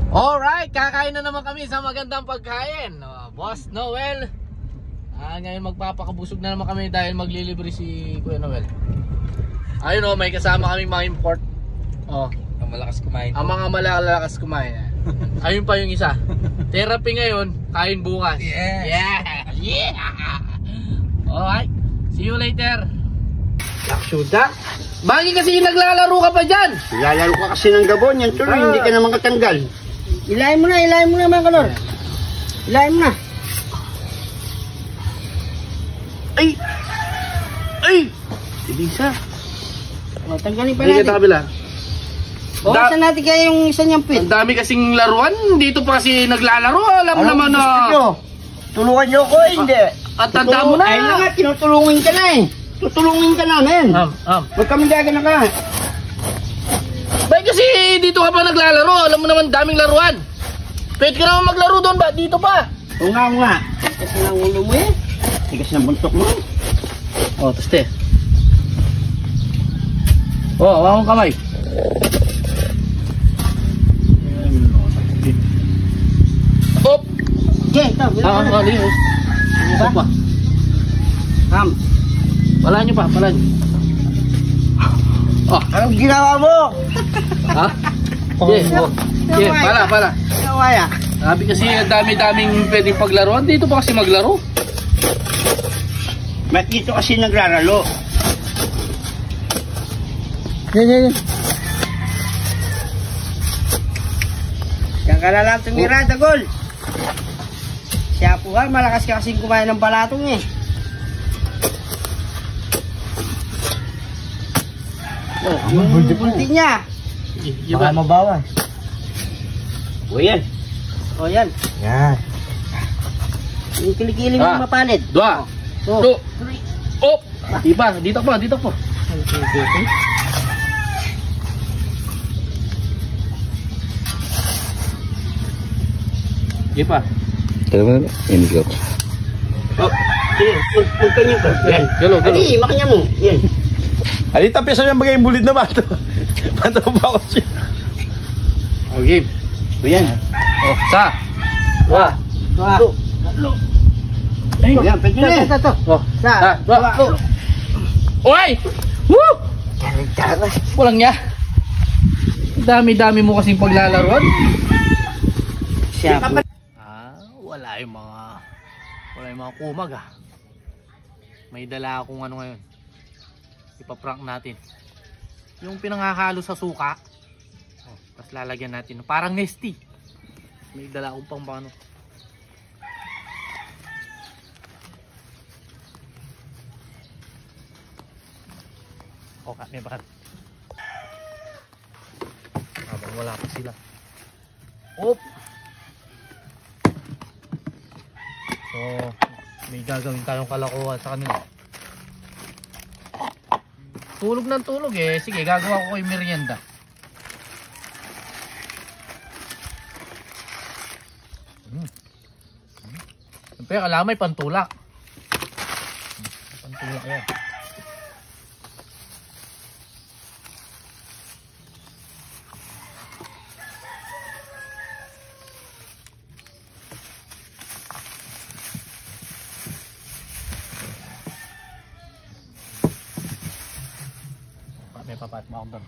Alright, kakain na naman kami sa magandang pagkain. Boss Noel. Ngayon magpapakabusog na naman kami dahil maglilibre si Kuya Noel. Ayun may kasama kami mga import. Ang malakas kumain. Ang mga malalakas kumain. Ayun pa yung isa. Therapy ngayon, kain bukas. Yeah. Alright, see you later. Laksyuda, Bakit kasi naglalaro ka pa dyan? lalaro ka kasi ng gabon yan tuloy, hindi ka naman katanggal. Ilahin mo na mga kalor. Ilahin mo na. Ay! Ibisa. Tanggalin pa Hindi kita natin. kabila. Bawasan natin kaya yung isa niyang pin. Ang dami kasing laruan, dito pa kasi naglalaro. Alam mo naman na. Tulungan niyo ko, hindi. At tanda mo na. Ay na nga, tinutulungin ka na eh. Tutulungin ka namin. Huwag kami gagana ka. Bakit kasi dito ka pa naglalaro? Alam mo naman daming laruan. Pwede ka naman maglaro doon ba? Dito pa. Oo nga. Tigas na ang ulo mo eh. Tigas na buntok mo. Taste. Hawa kong kamay. Op! Okay, ito. Ano pa? Ham. Pala nyo pa. Anong ginawa mo? Ha? Pala. Kawaya. Sabi kasi ang dami-daming pwedeng paglaruan. Dito pa kasi maglaro. Ba't dito kasi nagraralo? Yan. Yan ka na lang tumira, Dagol. Siya po ha, malakas ka kasing kumain ng balatong eh. Yung bulti niya. Baka mabawas. O yan. Yan. Yung kilikili mo mapanid. 2, 3. Op! Dito po. Sige pa. Ini ko. Huwag ka niyo ko. Yan. Galo. Ali, makanya mo. Yan. Ali, tapi sa yung bagay bulit na bato. Bato pa ako siya. Okay. O yan. Sa. Yan, pwede na. Ito. Sa. Oy! Woo! Walang niya. Dami-dami mo kasing paglalaroan. Siya po. Wala yung mga kumag May dala akong ano ngayon. Ipaprank natin. Yung pinangahalo sa suka. Tapos lalagyan natin. Parang nesty. May dala akong pang paano. May bakit. Habang wala pa sila. So, may gagawin tayong kalokohan sa kanila. Tulog ng tulog eh. Sige, gagawa ko kay merienda. Siyempre, kailangan may pantulak. Pantulak yan. May papat mo akong doon.